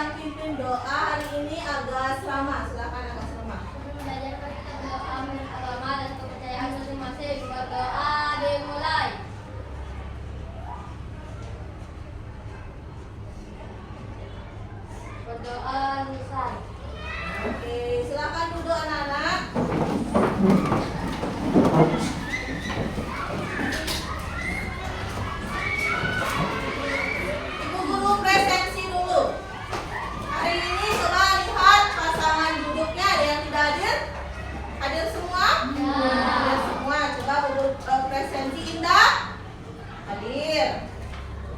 yang pimpin doa hari ini Aga Slama. Silakan Aga Slama. Belajar kita doa menurut agama dan kepercayaan masing-masing. Berdoa dimulai. Berdoa lisan. Oke, silakan duduk anak-anak. Ibu guru presensi dulu. Hari ini coba lihat pasangan duduknya, ada yang tidak hadir? Hadir semua? Ya. Hadir semua. Coba duduk presensi Indah. Hadir.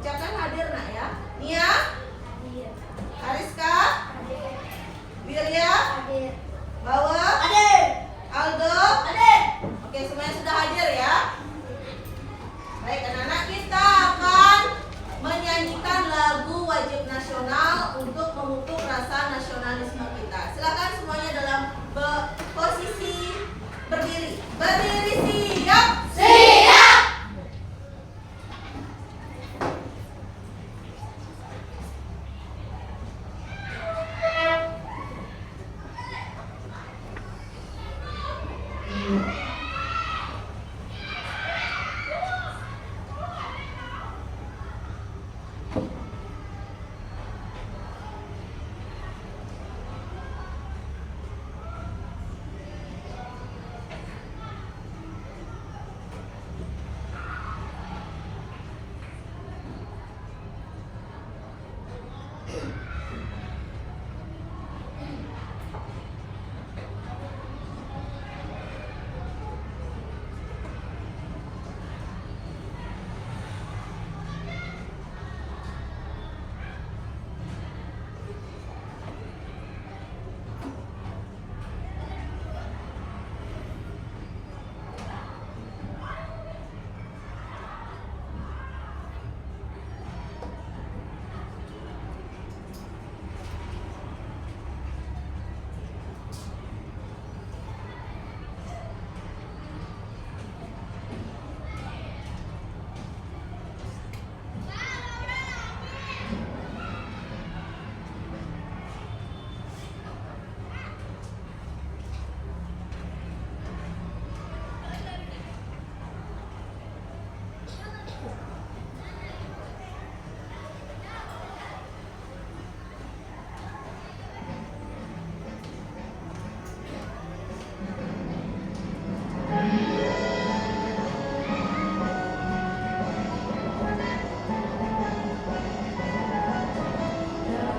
Ucapkan hadir nak ya. Nia? Hadir. Ariska? Hadir. Wirya? Hadir. Bawa? Hadir. Aldo? Hadir. Oke, semuanya sudah hadir ya. Baik anak-anak, kita akan menyanyikan lagu wajib nasional untuk memupuk rasa nasionalisme kita. Silakan semuanya dalam posisi berdiri. Berdiri siap. Siap.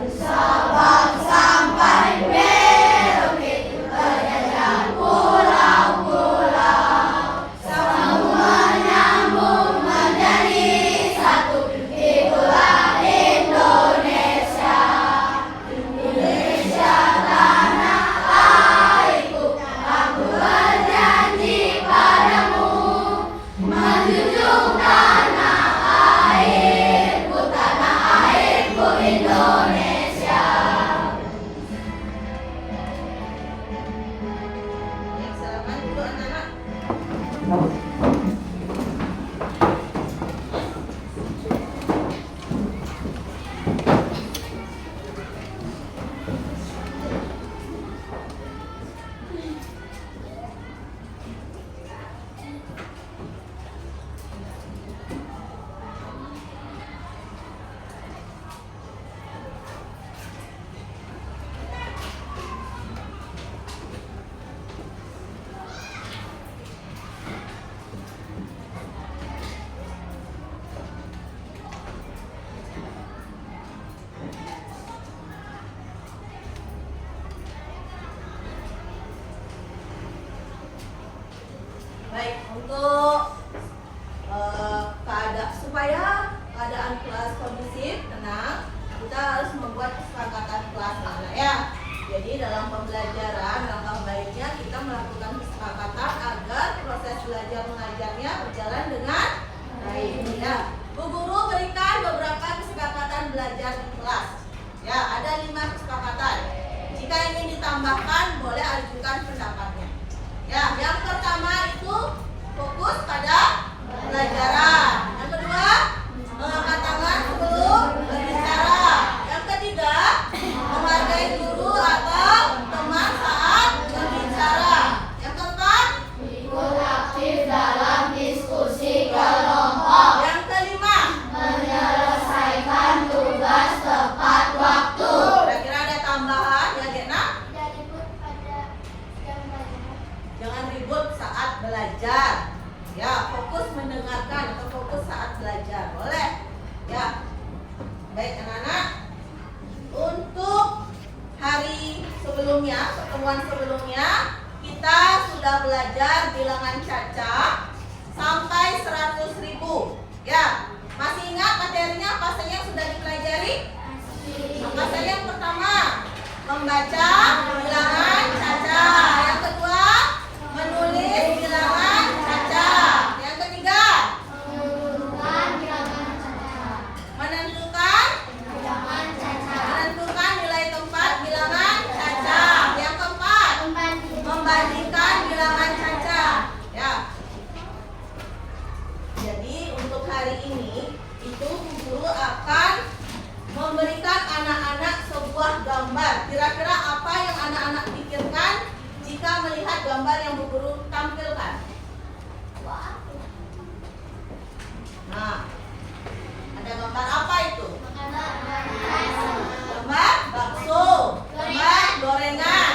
Sabang sampai Merauke, berjajah pulau-pulau, semua nyambung menjadi satu. Itulah Indonesia. Indonesia tanah airku, aku berjanji padamu, menjunjung tanah airku Indonesia. Ya, silakan dulu anak-anak. Baik, untuk supaya keadaan kelas kondusif, tenang, kita harus membuat kesepakatan kelas anak ya. Jadi dalam pembelajaran, langkah baiknya kita melakukan kesepakatan agar proses belajar mengajarnya berjalan dengan baik ya. Bu Guru berikan beberapa kesepakatan belajar di kelas. Ya, ada 5 kesepakatan. Jika ingin ditambahkan, boleh ajukan pendapatnya. Ya, yang pertama itu fokus pada pelajaran. Yang kedua, mengangkat tangan sebelum berbicara. Yang ketiga, pertemuan sebelumnya kita sudah belajar bilangan caca sampai 100.000. Ya, masih ingat materinya apa saja yang sudah dipelajari? Apa saja yang pertama? Membaca bilangan caca. Yang kedua, menulis bilangan caca. Yang ketiga, menentukan nilai tempat bilangan caca. Yang keempat, membandingkan bilangan caca. Ya. Jadi untuk hari ini itu guru akan memberikan anak-anak sebuah gambar. Kira-kira apa yang anak-anak pikirkan jika melihat gambar yang Bu Guru tampilkan? Nah, ada gambar apa itu? Gambar bakso, gambar gorengan,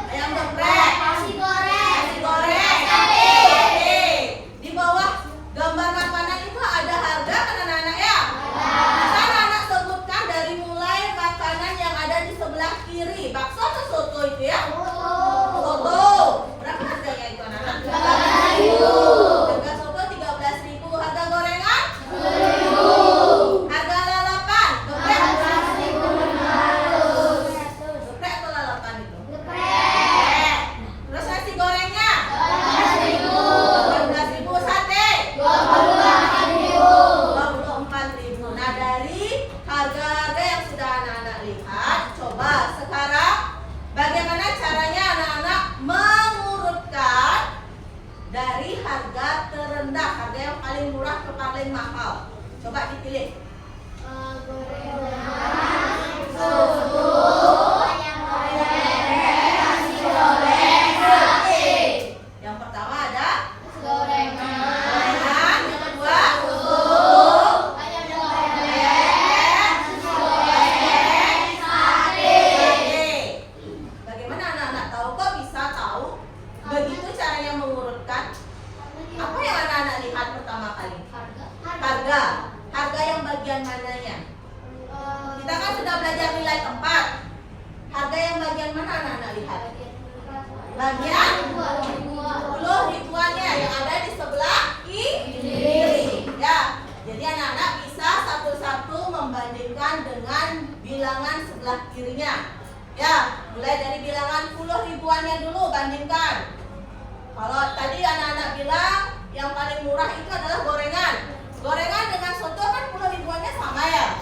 ayam geprek, nasi goreng. Oke. Di bawah gambar makanan itu ada harga kan anak-anak ya? Bisa anak sebutkan dari mulai makanan yang ada di sebelah kiri. Bakso atau soto itu ya? Soto. Berapa harganya itu anak-anak? Harga soto 13.000. Harga gorengan? 10.000. Harga lalapan? Geprek? Geprek atau lalapan itu? Geprek. Terus nasi gorengnya? 18.000. Sate? 24.000. Nah, dari harga-harga yang sudah anak-anak lihat, coba sekarang bagaimana caranya anak-anak mengurutkan dari harga terendah, harga yang paling murah ke paling mahal. Coba dipilih. Yang pertama ada gorengan, yang kedua sate. Bagaimana anak-anak tahu? Kok bisa tahu? Begitu caranya mengurutkan. Apa yang anak-anak lihat pertama kali? Harga. Harga yang bagian mananya? Kita kan sudah belajar nilai tempat. Harga yang bagian mana anak-anak lihat? Bagian 10 ribuannya yang ada di sebelah kiri. Ya. Jadi anak-anak bisa satu-satu membandingkan dengan bilangan sebelah kirinya. Ya, mulai dari bilangan 10 ribuannya dulu bandingkan. Kalau tadi anak-anak bilang yang paling murah itu adalah gorengan. Gorengan dengan soto kan 10 ribuannya sama ya?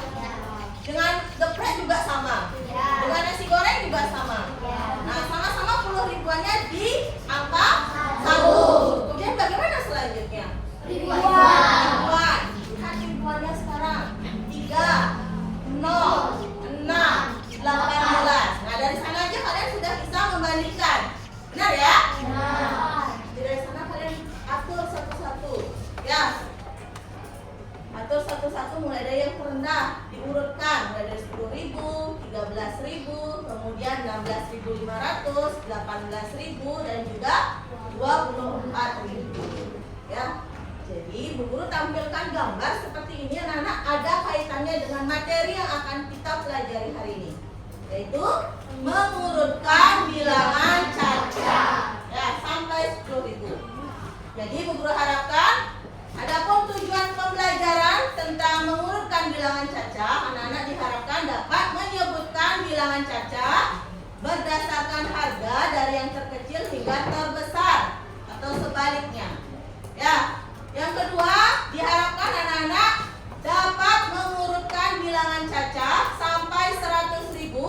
Dengan geprek juga sama. Dengan nasi goreng juga sama. Nah, sama-sama 10 ribuannya di angka 1. Kemudian bagaimana selanjutnya? Ribuan. Lihat ribuannya sekarang. 3, 0, 6, 18. Nah, dari sana aja kalian sudah bisa membandingkan. Benar ya? Dari sana kalian atur satu-satu. Ya. Atur satu-satu mulai dari yang terendah, diurutkan mulai dari 10.000, 13.000, kemudian 16.500, 18.000 dan juga 24.000. Ya. Jadi Bu Guru tampilkan gambar seperti ini anak-anak, ada kaitannya dengan materi yang akan kita pelajari hari ini, yaitu mengurutkan bilangan caca. Ya, sampai 10.000. Jadi Bu Guru harapkan adapun tujuan pembelajaran tentang mengurutkan bilangan caca, anak-anak diharapkan dapat menyebutkan bilangan caca berdasarkan harga dari yang terkecil hingga terbesar atau sebaliknya. Ya, yang kedua diharapkan anak-anak dapat mengurutkan bilangan caca sampai 100.000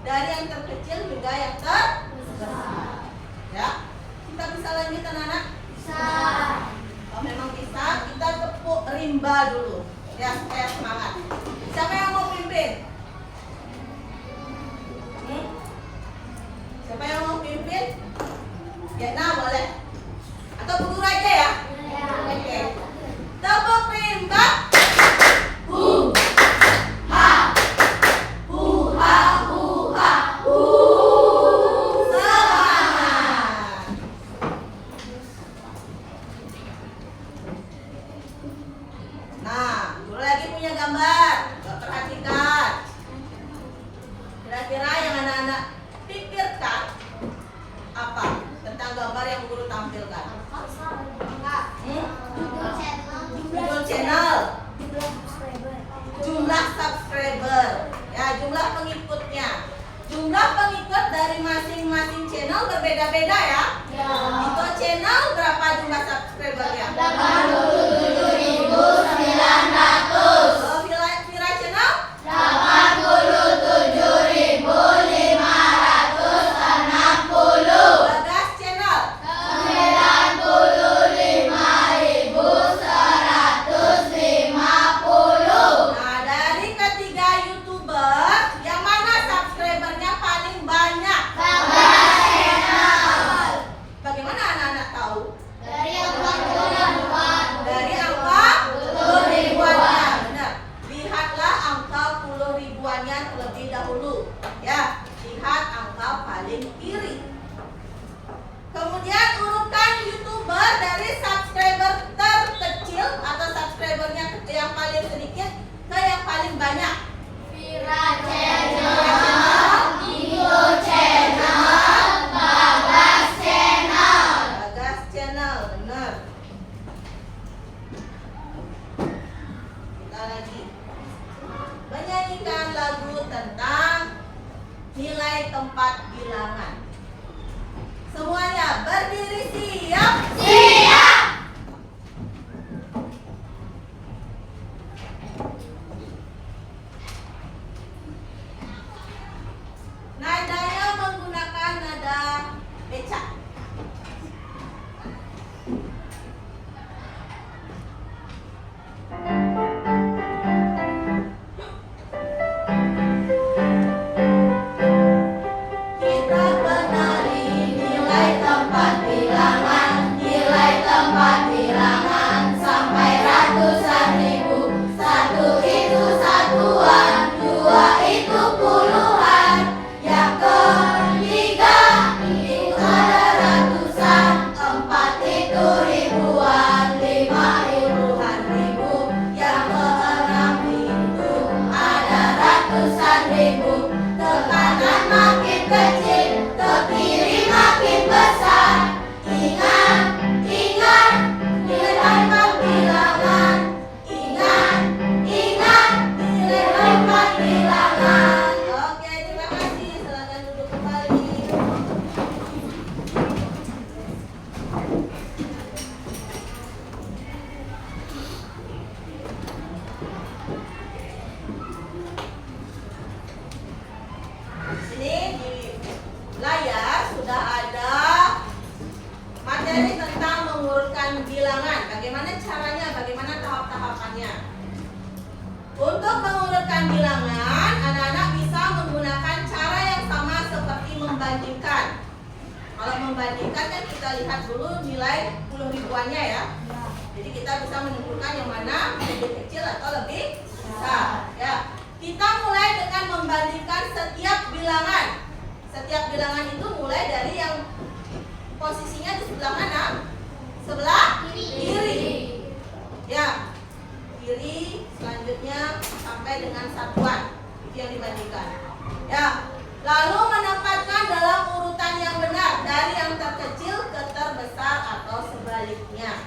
dari yang terkecil hingga yang terbesar. Ya, kita bisa lanjut anak-anak? Bisa. Kalau memang bisa, kita tepuk rimba dulu ya supaya semangat. Siapa yang mau pimpin? Siapa yang mau pimpin? Ya, nah boleh. Atau Bu Guru aja ya? Oke. Tepuk rimba. jumlah pengikut dari masing-masing channel berbeda-beda ya. Itu channel berapa jumlah subscribernya? 87.900. Oh, Vira channel? 87.560. Bagas channel? 95.150. Nah, dari ketiga YouTuber, yang mana subscribernya paling banyak? Bagas channel. Bagaimana anak-anak tahu? Dari angka 10 Dari angka 10 ribuannya. Benar. Lihatlah angka 10 ribuannya terlebih dahulu. Ya, lihat angka paling kiri. Kemudian urutkan YouTuber dari subscriber terkecil atau subscribernya yang paling sedikit ke yang paling banyak. Vira channel, Dio channel, Bagas channel. Bagas channel, benar. Kita lagi menyanyikan lagu tentang nilai tempat bilangan. Semuanya berdiri siap. Siap. Nadanya menggunakan nada becak. Kita kenali Nilai tempat bilangan, nilai tempat bilangan sampai ratusan ribu. Satu itu satuan, dua itu puluhan, yang ketiga itu ada ratusan, empat itu ribuan, lima puluhan ribu, yang keenam itu ada ratusan ribu. Ke kanan makin kecil, ke kiri makin besar. Ingat, ingat, nilai tempat bilangan. Ingat, ingat, nilai tempat bilangan. Oke, terima kasih. Silakan duduk kembali. Sini di layar sudah ada materi tentang mengurutkan bilangan. Bagaimana caranya, bagaimana tahap-tahapannya. Untuk mengurutkan bilangan, anak-anak bisa menggunakan cara yang sama seperti membandingkan. Kalau membandingkan kan kita lihat dulu nilai 10 ribuannya ya. Jadi kita bisa menentukan yang mana lebih kecil atau lebih besar. Ya, kita mulai dengan membandingkan setiap bilangan. Setiap bilangan itu mulai dari yang posisinya di sebelah mana? Sebelah kiri. Ya, kiri, selanjutnya sampai dengan satuan. Itu yang dibandingkan. Ya, lalu menempatkan dalam urutan yang benar dari yang terkecil ke terbesar atau sebaliknya.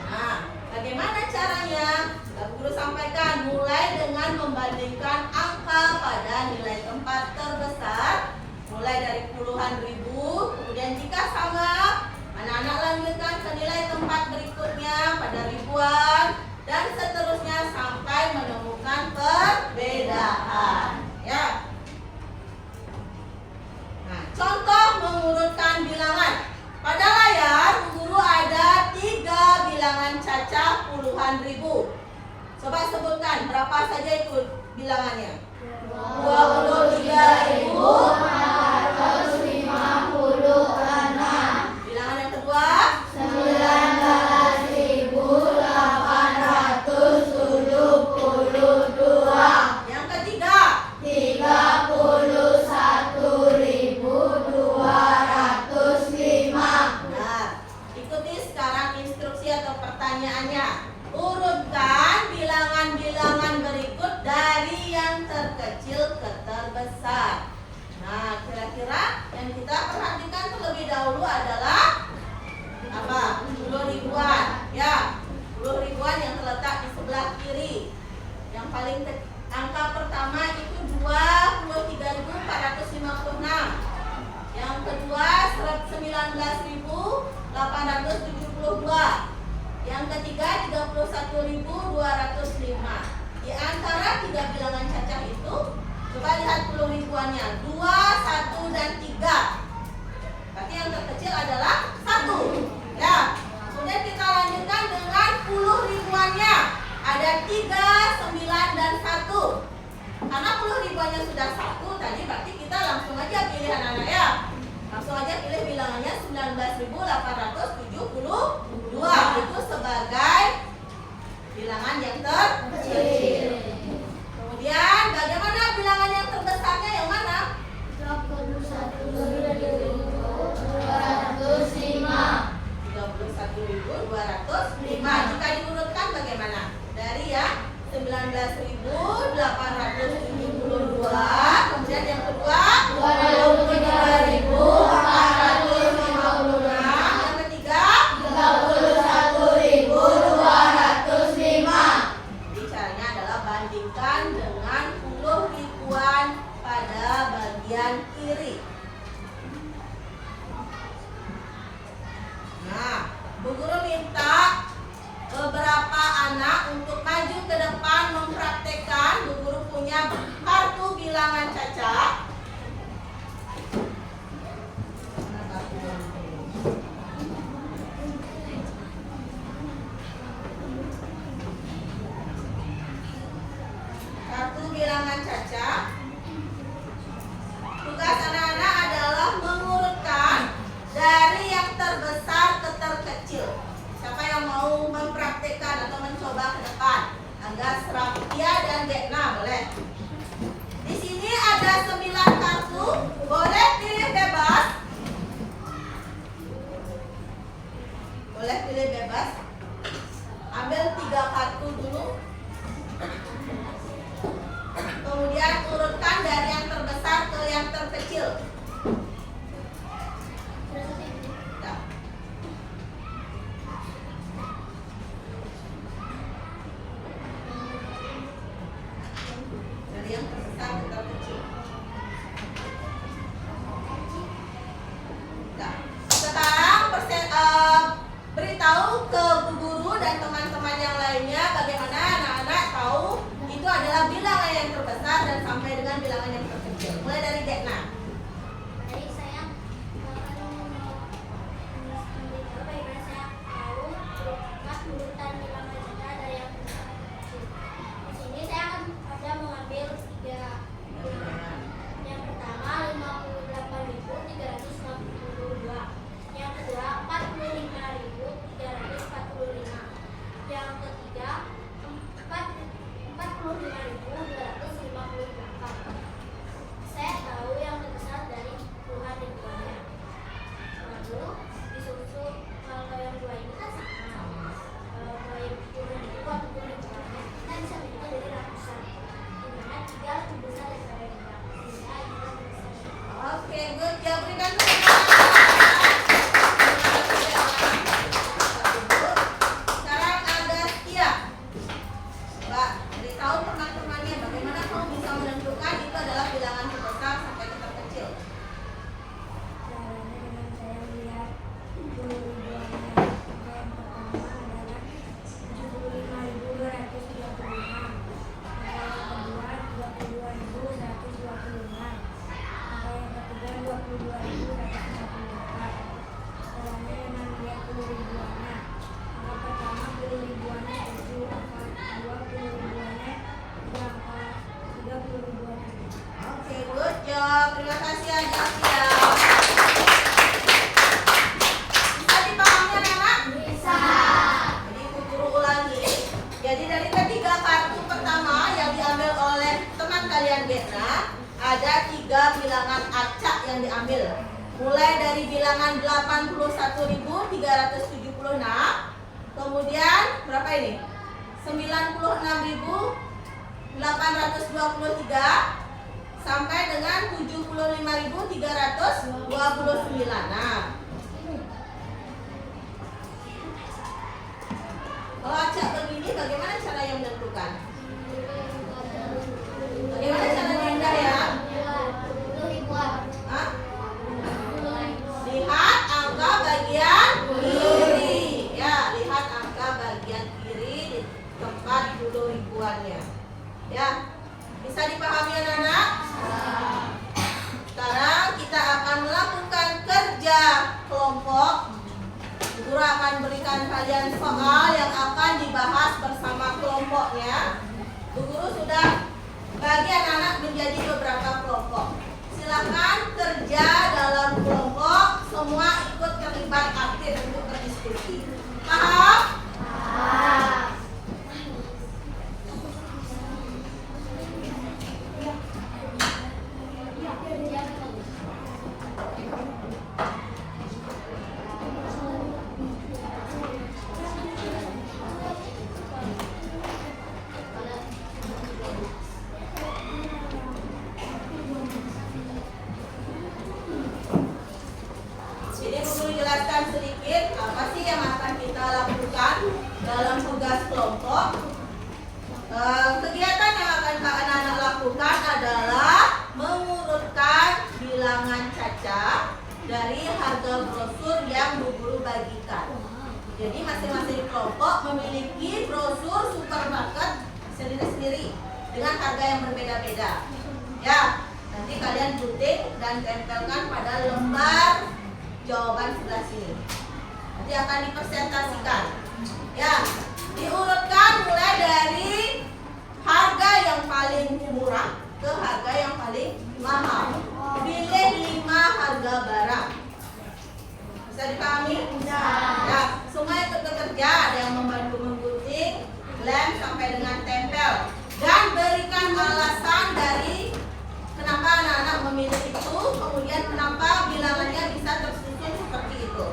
Nah, bagaimana caranya? Guru sampaikan mulai dengan membandingkan angka pada nilai tempat terbesar, mulai dari puluhan ribu. Kemudian jika sama, anak-anak lanjutkan ke nilai tempat berikutnya pada ribuan, dan seterusnya sampai menemukan perbedaan. Ya. Nah, contoh mengurutkan bilangan. Pada layar guru ada 3 bilangan cacah puluhan ribu. Coba sebutkan berapa saja itu bilangannya? 23.456. Bilangan yang kedua? 19.872. Yang ketiga? 31.205. Nah, ikuti sekarang instruksi atau pertanyaannya. Urutkan bilangan-bilangan berikut dari yang terkecil ke terbesar. Nah, kira-kira yang kita perhatikan terlebih dahulu adalah apa? 10 ribuan. Ya, 10 ribuan yang terletak di sebelah kiri. Yang paling 31.205. Di antara 3 bilangan cacah itu, coba lihat 10 ribuannya, 2, 1, dan 3. Berarti yang terkecil adalah 1. Ya. Kemudian kita lanjutkan dengan 10 ribuannya. Ada 3, 9, dan 1. Karena 10 ribuannya sudah 1 tadi, berarti kita langsung aja pilih anak-anak ya. Langsung aja pilih bilangannya 19.872. Itu sebagai bilangan yang terkecil. Kemudian bagaimana bilangan yang terbesarnya yang mana? 31.205. 31.205. Jika diurutkan bagaimana? Dari ya 19.872. Kemudian yang kedua 23.456. yang ketiga 31.205. Jadi caranya adalah bandingkan dengan 10 ribuan pada bagian kiri. Nah, Bu Guru minta beberapa anak untuk maju ke depan mempraktekkan. Bu Guru punya kartu bilangan cacah. Mana kartunya? Kartu bilangan cacah. Tugas anak-anak adalah mengurutkan dari yang terbesar ke terkecil. Siapa yang mau mempraktekkan atau mencoba ke depan? Angga, Srafia, dan Dekna boleh. Di sini ada 9 kartu, boleh pilih bebas. Boleh pilih bebas. Ambil 3 kartu dulu. Kemudian urutkan dari yang terbesar ke yang terkecil. Nah. Dari yang terbesar ke terkecil. Nah. Sekarang beritahu ke Bu Guru dan teman-teman yang lainnya bagaimana anak-anak tahu itu adalah bilangan yang terbesar dan sampai dengan bilangan yang terkecil. Mulai dari Dekna. Jadi saya akan memberitahu bagaimana saya tahu urutan bilangan cacah dari yang besar ke kecil. Di sini saya akan mengambil 3. Yang pertama 58.352. Yang kedua 45.345. Yang ketiga 45.258. Saya tahu yang terbesar dari puluhan ribuannya. Lalu disusul kalau yang 2 ini kan sama. Kalau yang 10 ribu atau 10 ribuannya kita bisa menghitung dari ratusan. Dimana 3 lebih besar daripada 2. Sehingga ini lebih besar. Oke, good job. Berikan tepuk tangan. Sekarang ada Tia. Mbak, beritahu teman-temannya bagaimana kamu bisa menentukan itu adalah bilangan terbesar sampai ke terkecil. Caranya dengan saya melihat 10 ribuannya. Yang pertama adalah 75.225. Yang kedua 22.125. Yang ketiga 22.154. Caranya dengan melihat 10 ribuannya. Yang pertama 10 ribuannya 7, 20 ribuannya 30 ribuannya. Oke, good job. Terima kasih aja Tia. Bisa dipahami anak-anak? Bisa. Jadi Bu Guru ulangi. Jadi dari ketiga kartu pertama yang diambil oleh teman kalian Dekna, ada 3 bilangan acak yang diambil. Mulai dari bilangan 81.376. Kemudian berapa ini? 96.823 sampai dengan 75.329. Nah, kalau acak begini bagaimana cara yang menentukan? Bagaimana cara pindah ya? Hah? Lihat angka bagian kiri. Ya, lihat angka bagian kiri. ribuannya. Ya, bisa dipahami anak-anak? Sekarang kita akan melakukan kerja kelompok. Guru akan berikan kalian soal yang akan dibahas bersama kelompoknya. Bu Guru sudah bagi anak-anak menjadi beberapa kelompok. Silakan kerja dalam kelompok, semua ikut terlibat aktif untuk berdiskusi. Paham? Jadi Guru jelaskan sedikit apa sih yang akan kita lakukan dalam tugas kelompok. Kegiatan yang akan anak-anak lakukan adalah mengurutkan bilangan caca dari harga brosur yang Bu Guru bagikan. Jadi masing-masing kelompok memiliki brosur supermarket sendiri-sendiri dengan harga yang berbeda-beda. Ya, nanti kalian gunting dan tempelkan pada lembar jawaban sebelah sini. Nanti akan dipresentasikan. Ya, diurutkan mulai dari harga yang paling murah ke harga yang paling mahal. Pilih 5 harga barang. Bisa dipahami? Bisa. Ya, semua ikut bekerja, ada yang membantu menggunting, lem sampai dengan tempel. Dan berikan alasan dari kenapa anak-anak memilih itu, kemudian kenapa bilangannya bisa tersusun seperti itu.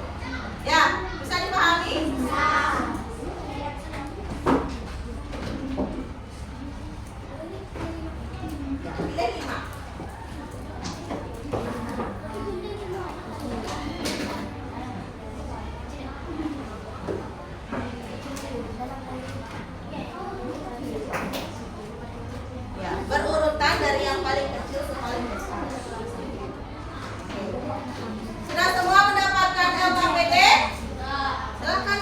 Ya, bisa dipahami? Bisa. Ya, pilih 5. Ya, berurutan dari yang paling kecil ke paling besar. Sudah semua mendapatkan LKPD? Silakan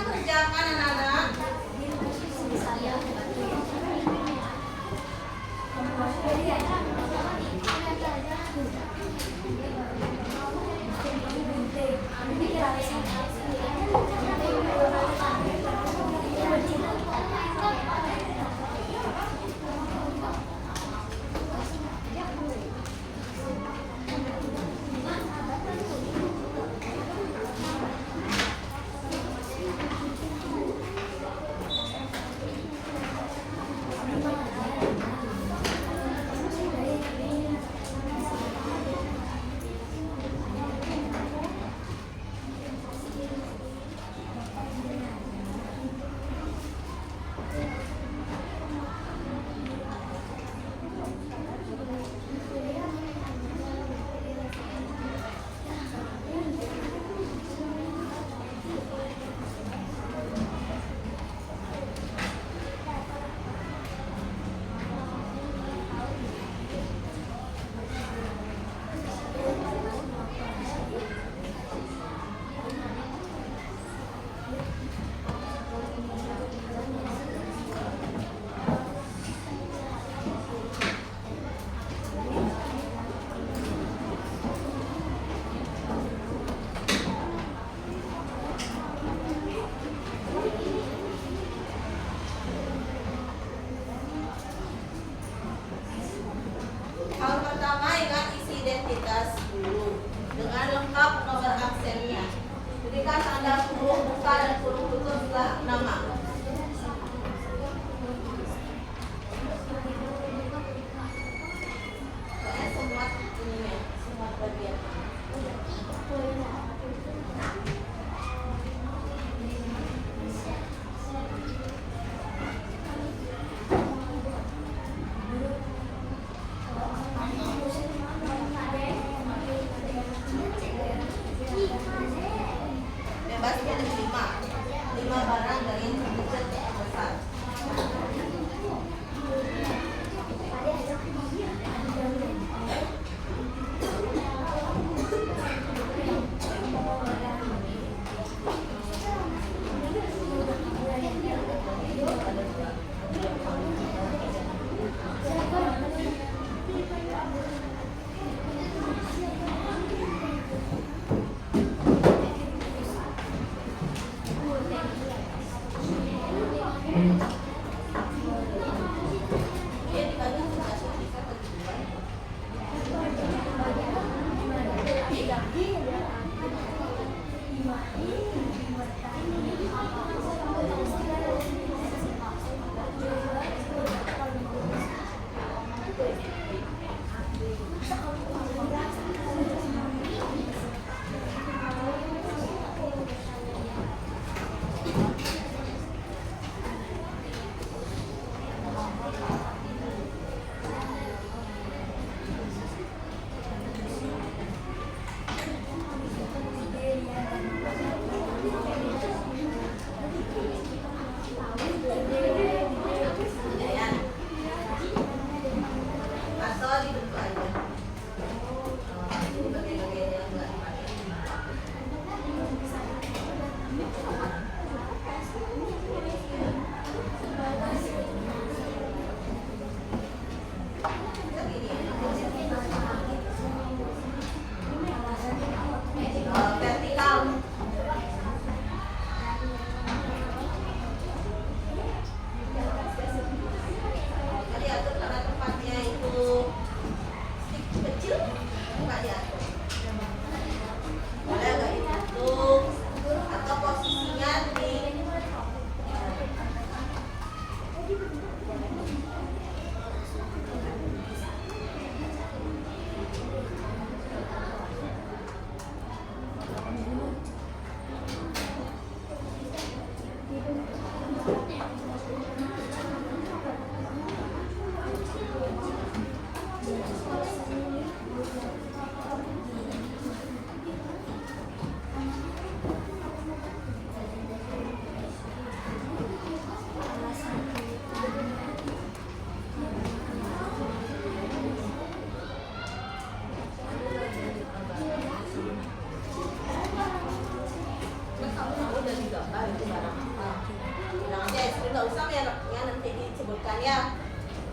ya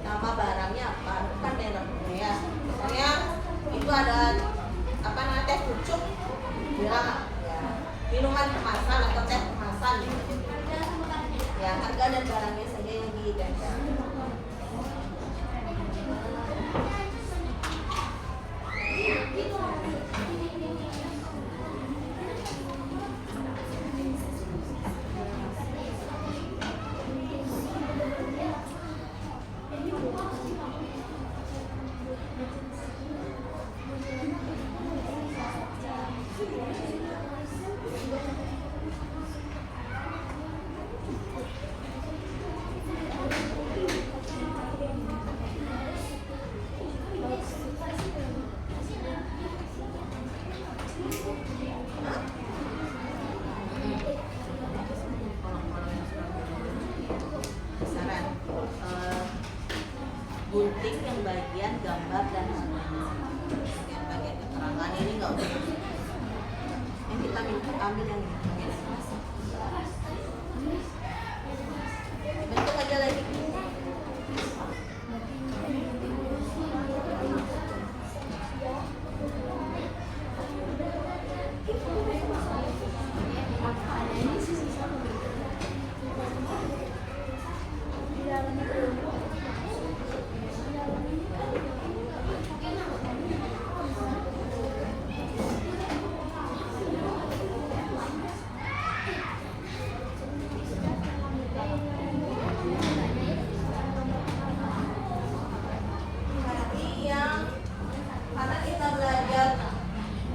nama barangnya apa, kan mereknya ya. Misalnya itu ada apa namanya teh pucuk, bilang ya, minuman kemasan atau teh kemasan gitu. Ya harga dan barangnya saja yang diganjar. Gunting yang bagian gambar dan yang bagian keterangan ini nggak usah. Yang kita ambil yang ini. Bentuk aja lagi.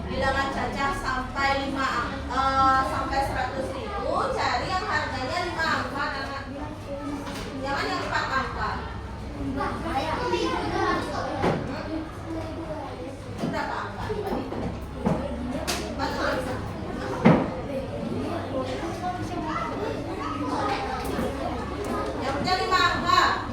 Bilangan cacah sampai 100.000, cari yang harganya 5 angka, anak. Jangan yang 4 angka. Itu berapa angka? 4 angka. Yang punya 5 angka.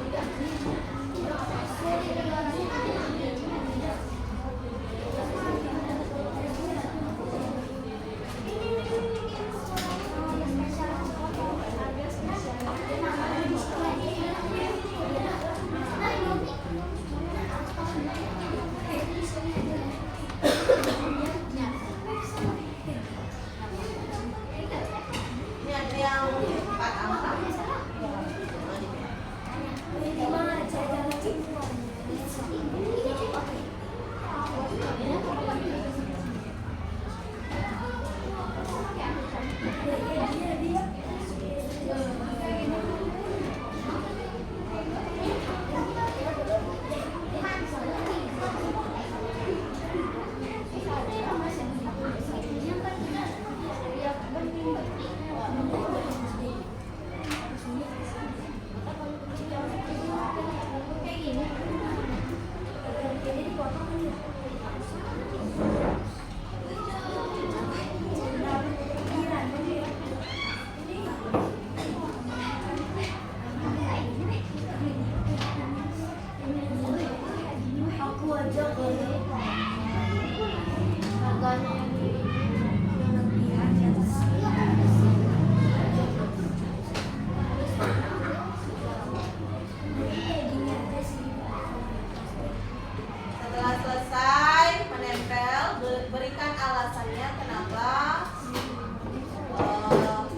Setelah selesai menempel, berikan alasannya kenapa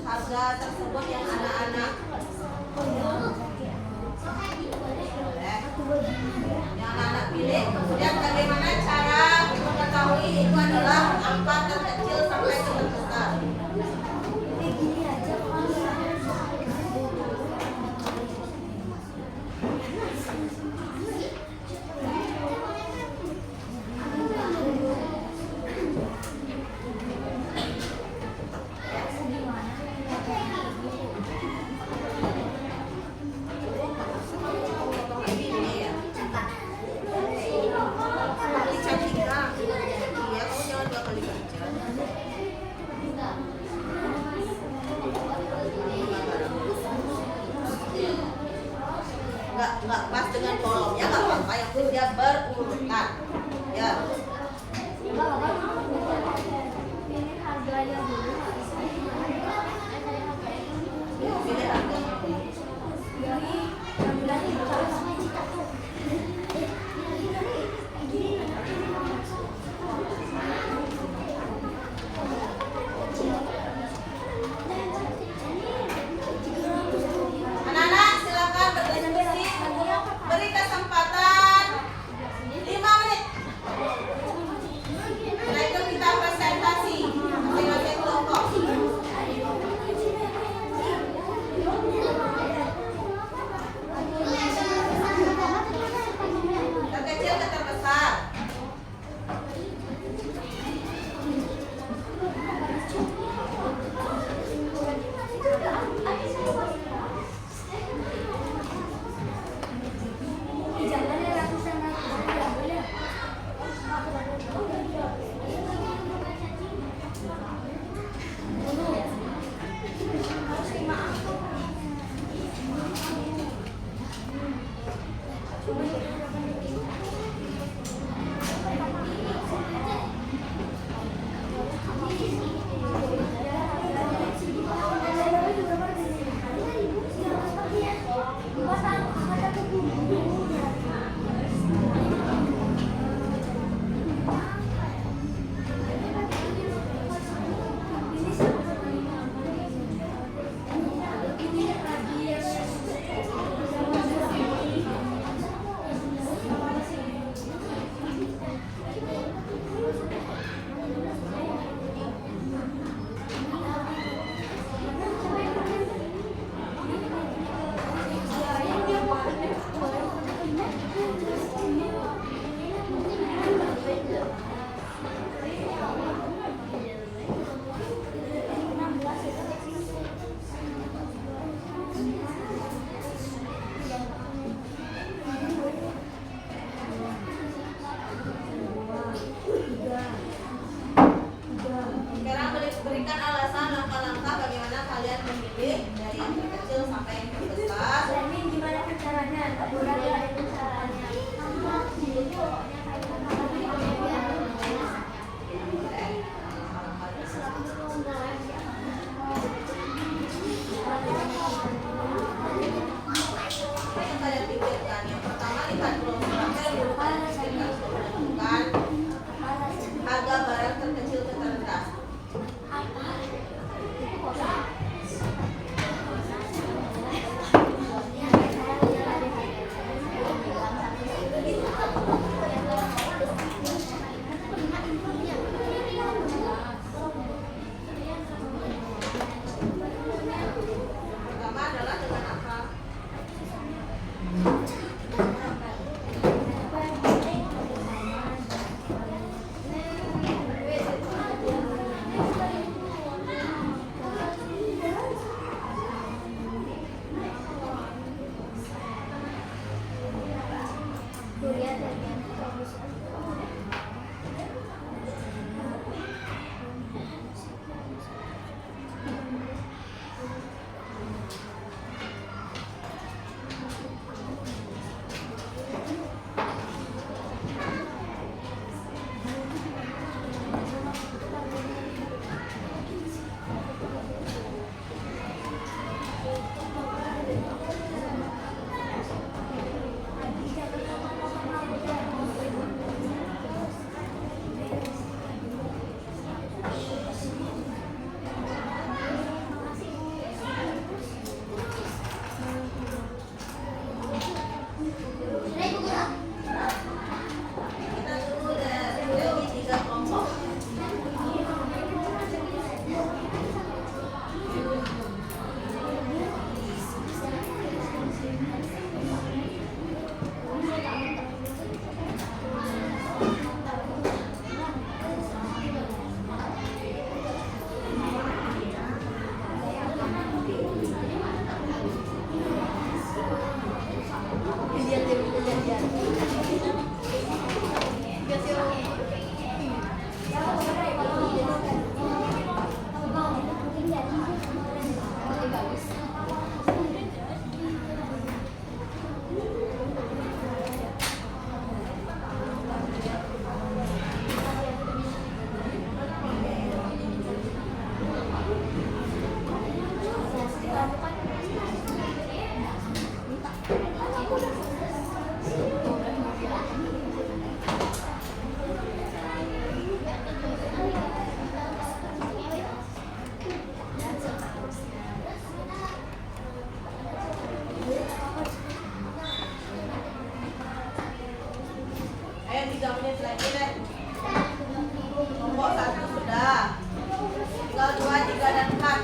harga tersebut yang anak-anak pilih. Kemudian bagaimana cara mengetahui itu adalah angka terkecil sampai terbesar. Nggak pas dengan kolomnya nggak apa-apa, yang penting dia berurutan ya. Ini harganya dulu. Pilih harganya. Dari 16 juta. Berikan alasan langkah-langkah bagaimana kalian memilih dari yang terkecil sampai yang terbesar. Ini gimana caranya? Apa yang kalian pikirkan? Yang pertama, lihat kelompok yang dulu kalian pikirkan untuk menentukan harga barang terkecil ke terendah. Pertama adalah dengan apa? Kita dulu dari tiga kelompok. Ayo 3 menit lagi deh. Kelompok 1 sudah. Tinggal 2, 3, dan 4.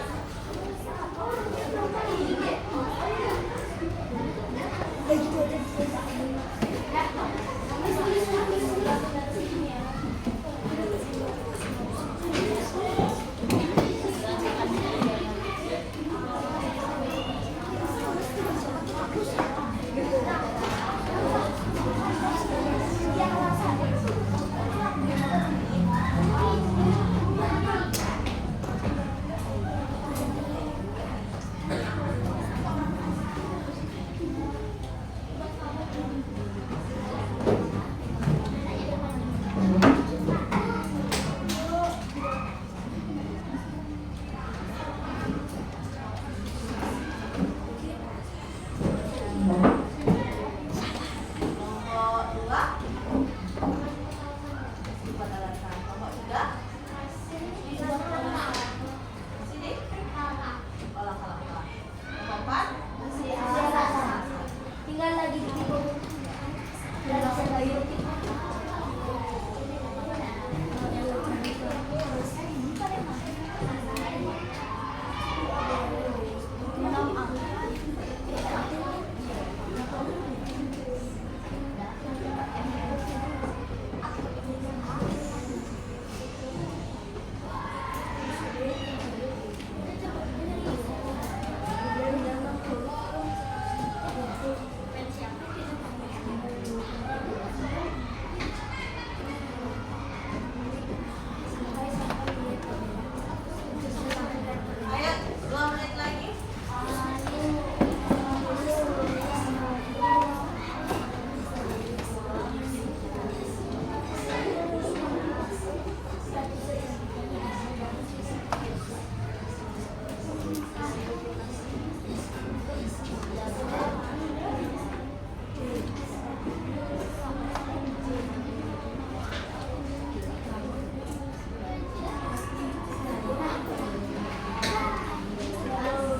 Ayo, 2 menit lagi.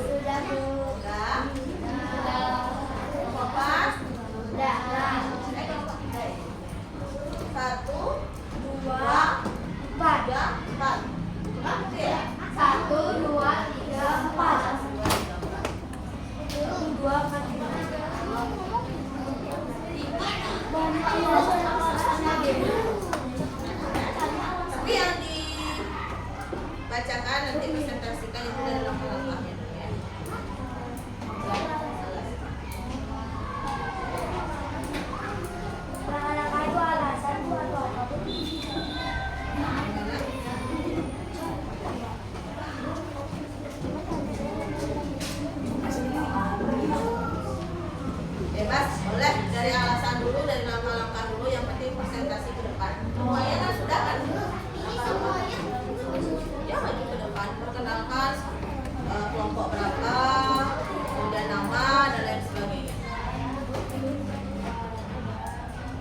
Udah? Kelompok apa? Kelompok 3 ya? 1, 2, 3, 4. Oke ya? 1, 2, 3, 4. 2, 4, 5. Tapi yang dibacakan nanti presentasikan itu dari langkah-langkahnya ya. Langkah itu alasan buat apa? Bebas, boleh dari alasan dulu, dari langkah-langkah dulu, yang penting presentasi ke depan. Semuanya kan sudah kan? Ya, maju ke depan, perkenalkan kelompok berapa, kemudian nama dan lain sebagainya.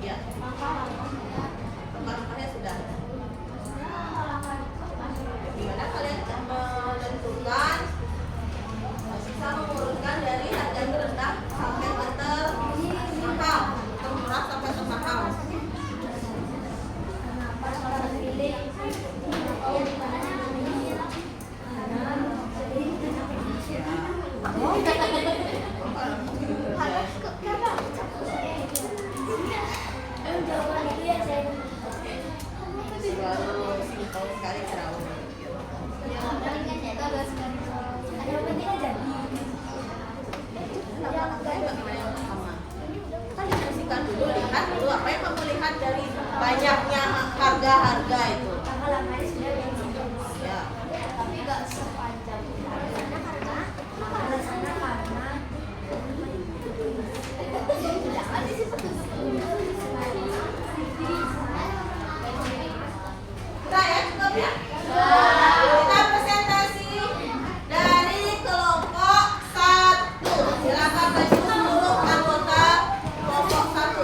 Ya, langkah-langkahnya sudah. Gimana kalian menentukan, bisa mengurutkan dari harga terendah sampai ke termahal, termurah sampai termahal. Baru simpel sekali terawih. Bagaimana yang pertama? Kan diskusikan dulu, lihat dulu apa yang kamu lihat dari banyaknya harga-harga itu. Ya. Tapi gak sepanjang alasannya karena Udah ya, cukup ya? Kita presentasi dari kelompok 1. Silakan baju seluruh anggota kelompok 1.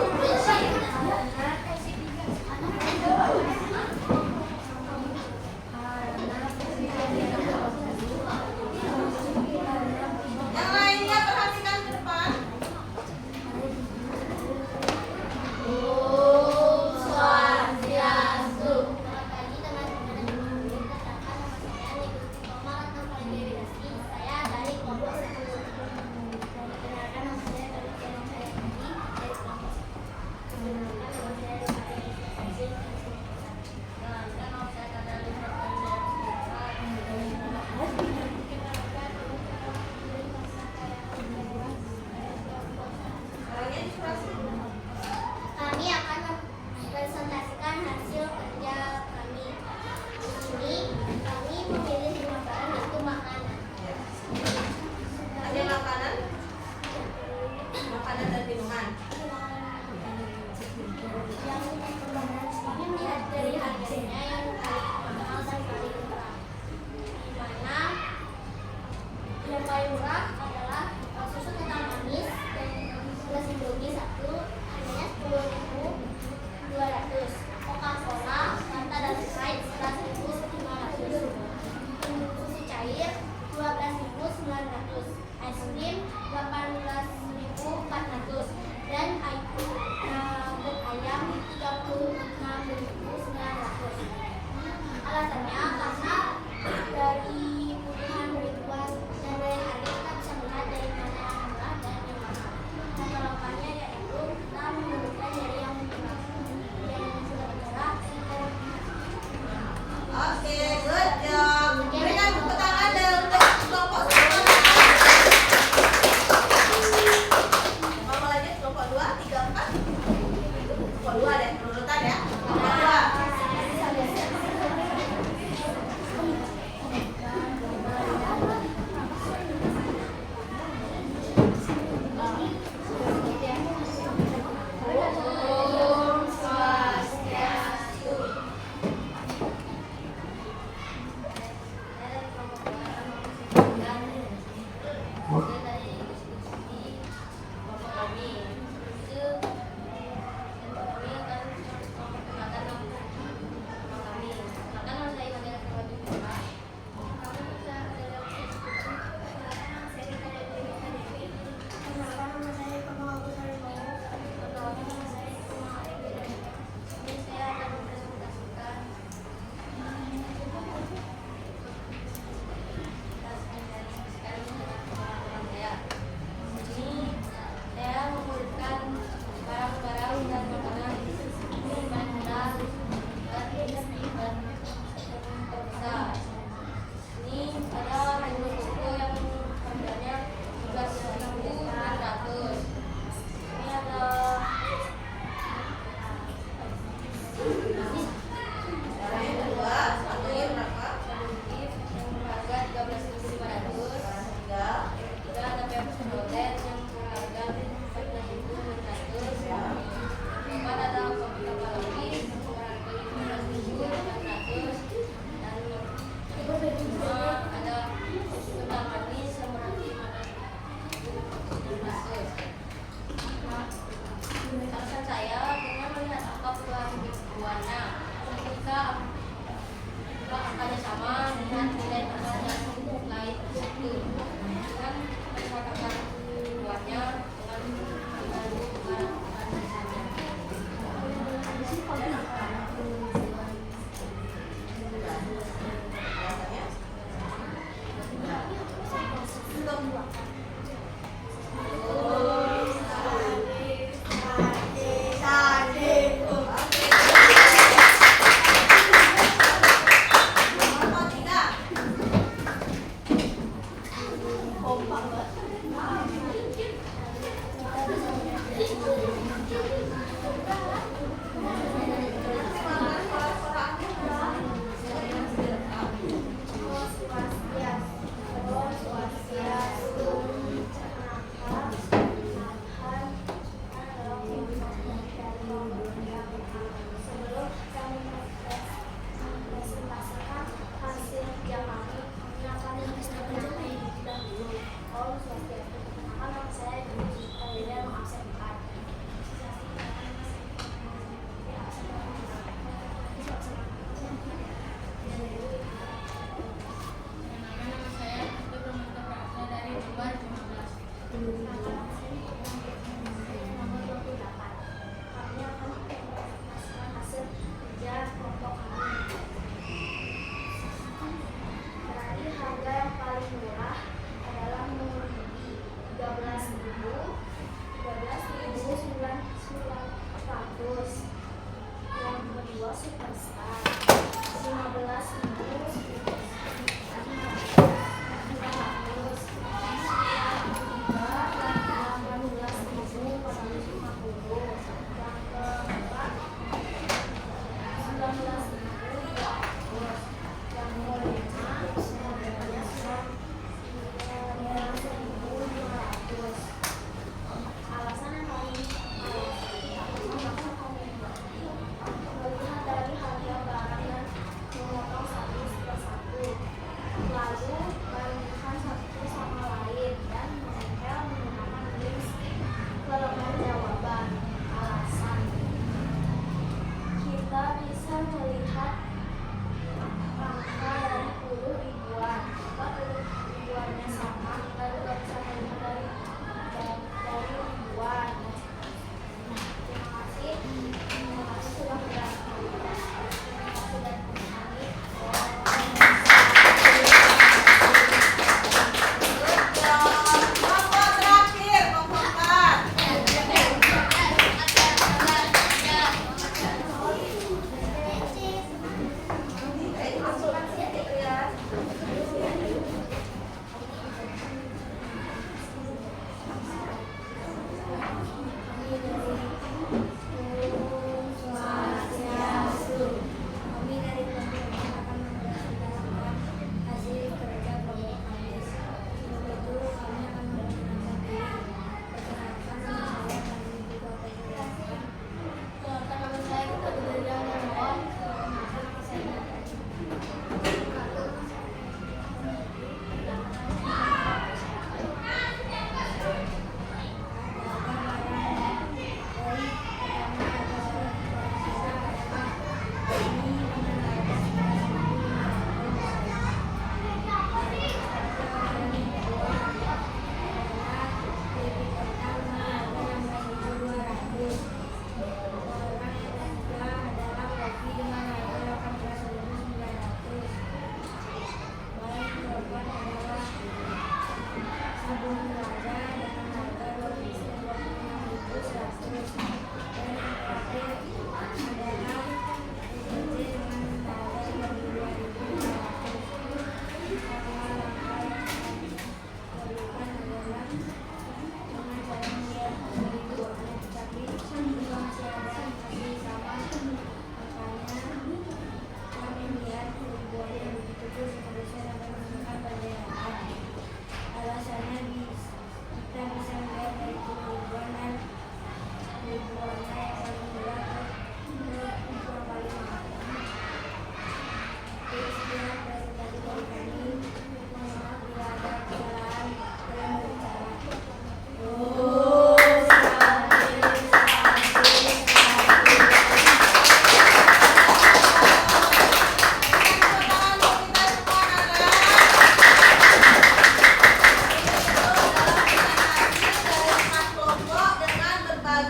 Kedua deh, urutan ya. Kedua.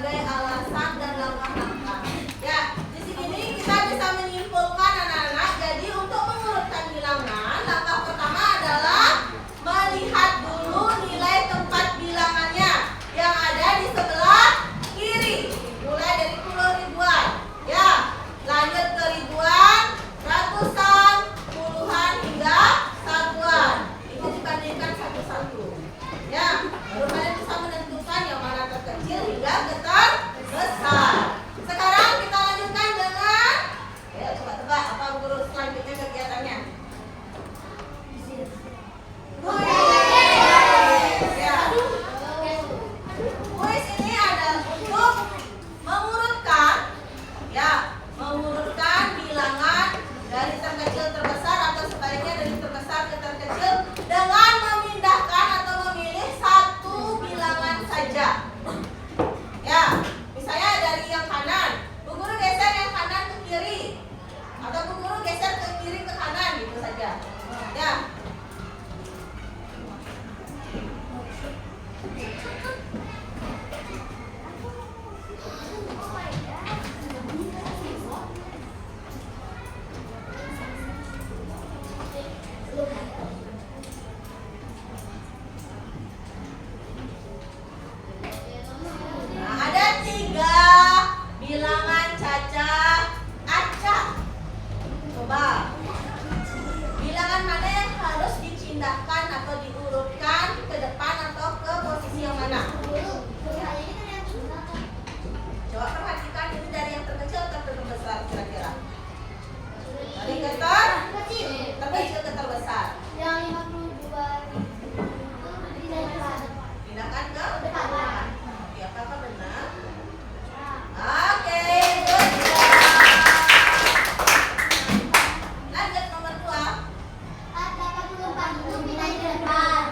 berbagai alasan dan langkah-langkah. Ya, di sini kita bisa menyimpulkan anak-anak. Jadi untuk mengurutkan bilangan, langkah pertama adalah melihat dulu nilai tempat bilangannya yang ada di sebelah kiri. Mulai dari puluh ribuan. Ya, lanjut ke ribuan, ratusan, puluhan hingga satuan. Itu dibandingkan satu-satu. Ya, baru kalian bisa menentukan yang mana terkecil hingga terbesar. Sekarang kita lanjutkan dengan, ayo coba tebak apa guru selanjutnya kegiatannya? Kuis. Ya. Kuis ini ada untuk mengurutkan, ya, mengurutkan bilangan dari terkecil terbesar atau sebaliknya dari terbesar ke terkecil dengan memindahkan atau memilih satu bilangan saja. Ya, misalnya dari yang kanan, Bu Guru geser yang kanan ke kiri, atau Bu Guru geser ke kiri ke kanan, gitu saja. Ya. Nah, ada 3 bilangan caca acak. Coba, bilangan mana yang harus dipindahkan atau diurutkan ke depan atau ke posisi yang mana? Coba perhatikan ini dari yang terkecil ke terbesar kira-kira. Dari yang terkecil ke terbesar. Yang 52 Pindahkan ke depan. Oke, apakah benar? Oke, good job. Lanjut nomor 2. 84 itu pindahin ke depan,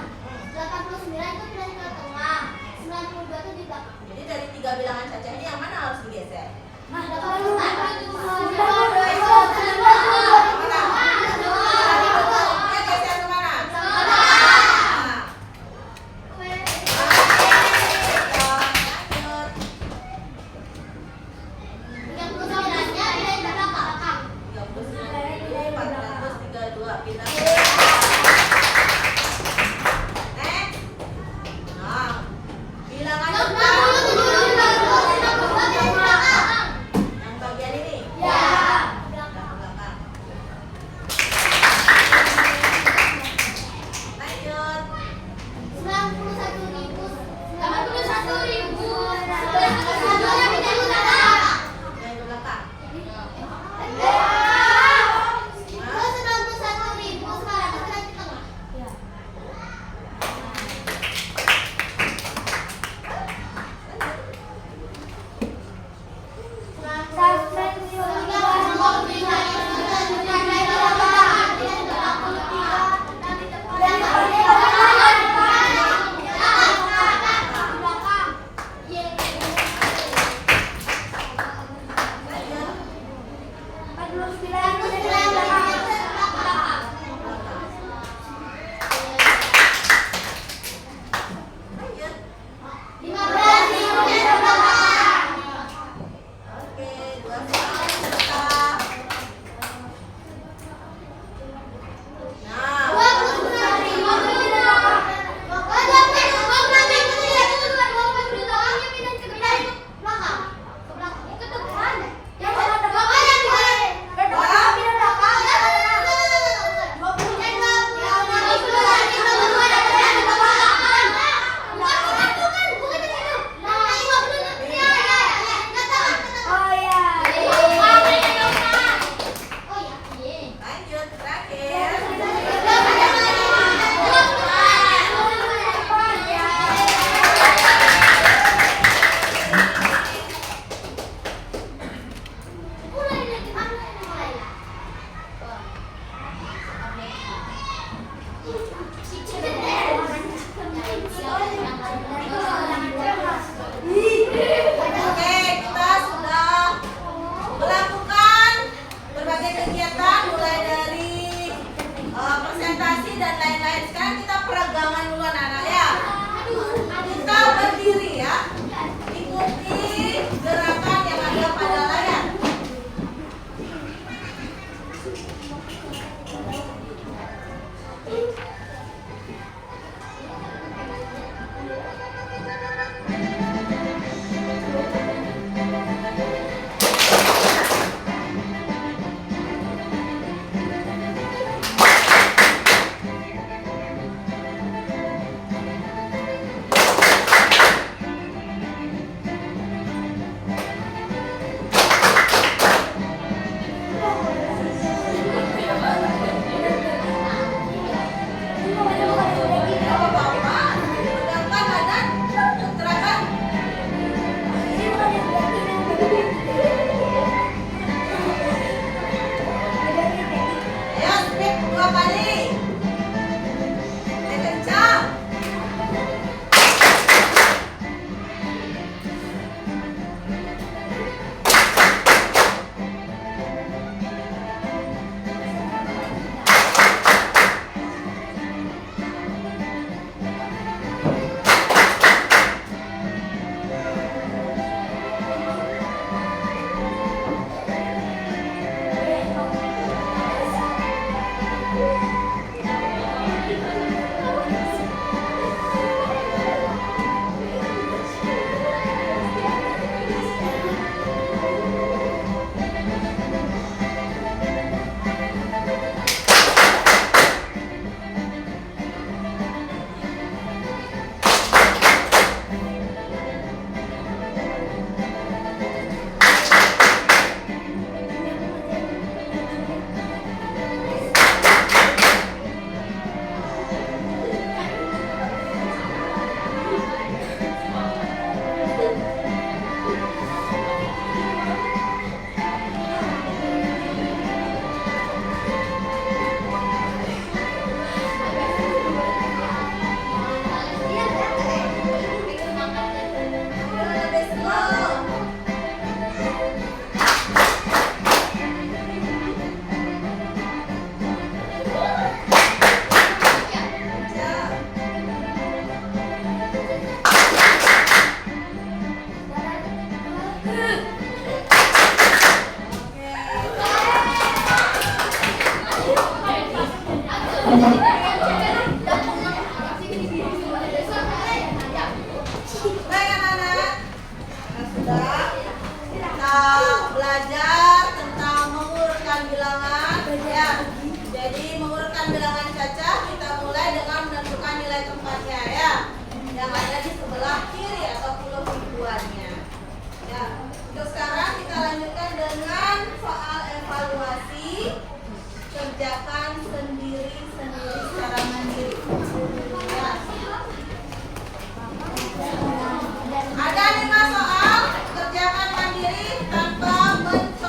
89 itu pindahin ke tengah, 92 itu di belakang. Jadi dari 3 bilangan caca ini yang mana harus digeser? Nah, 84 Dia geser kemana? Nah. Lanjut. 39-nya pindahin ke belakang. 39.432 pindah. Next. Nah, bilangan depan. Yang bagian ini. Ya. Yang belakang. Ayo, speed 2 kali. Kencang. Lebih slow. Kencang. Baik anak-anak, nah, sudah kita belajar tentang mengurutkan bilangan ya. Jadi mengurutkan bilangan cacah kita mulai dengan menentukan nilai tempatnya ya, yang ada di sebelah kiri atau puluh ribuannya. Ya, untuk sekarang kita lanjutkan dengan soal evaluasi. Kerjakan sendiri secara mandiri. Ya. Ada 5 soal, kerjakan mandiri tanpa mencoret.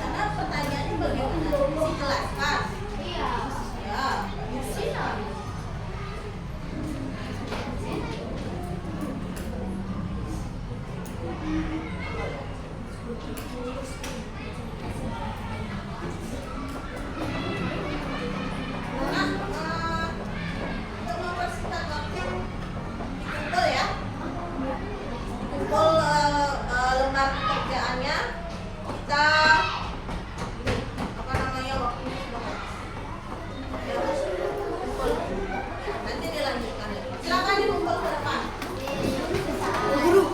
Karena pertanyaannya bagaimana? Dijelaskan. Iya. Ya, Yusina. Untuk mempersingkat waktu, kumpul ya. Kumpul lembar pekerjaannya. Kita ini apa namanya waktunya sudah habis. Ya, kumpul. Nanti dilanjutkan lagi. Silakan dikumpul ke depan. Guru.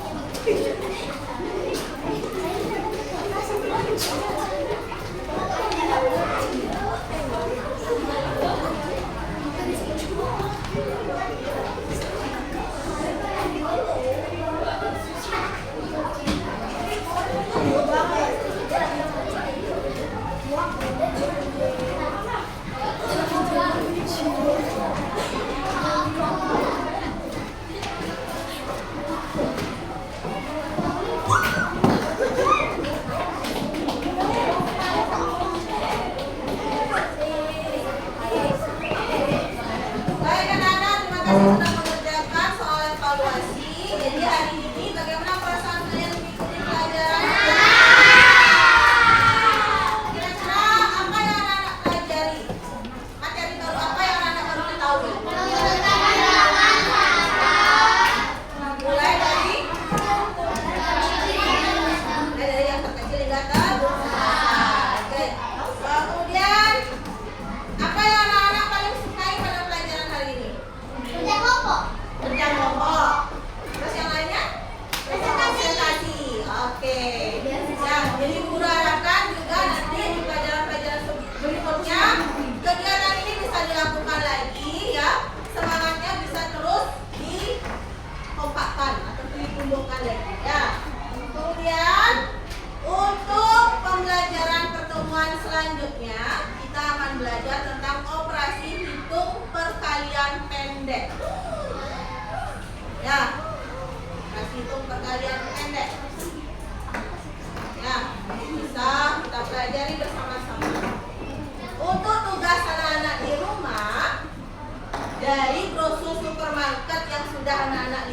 Baik anak-anak, terima kasih sudah mengerjakan soal evaluasi. Jadi hari ini bagaimana perasaan kalian mengikuti pelajaran? Kira-kira apa yang anak-anak pelajari? Materi baru apa yang anak-anak baru ketahui? Mulai dari yang terkecil hingga terbesar. Oke. Kemudian apa yang anak-anak paling sukai pada pelajaran hari ini? Kerja kelompok. Terus yang lainnya? Presentasi. Oke. Ya, jadi guru harapkan juga nanti di pelajaran-pelajaran berikutnya kegiatan ini bisa dilakukan lagi ya. Semangatnya bisa terus dikompakkan atau ditumbuhkan lagi ya. Kemudian untuk pembelajaran pertemuan selanjutnya kita akan belajar tentang operasi hitung perkalian pendek. Ya, operasi hitung perkalian pendek. Ya, ini bisa kita pelajari bersama-sama. Untuk tugas anak-anak di rumah, dari brosur supermarket yang sudah anak-anak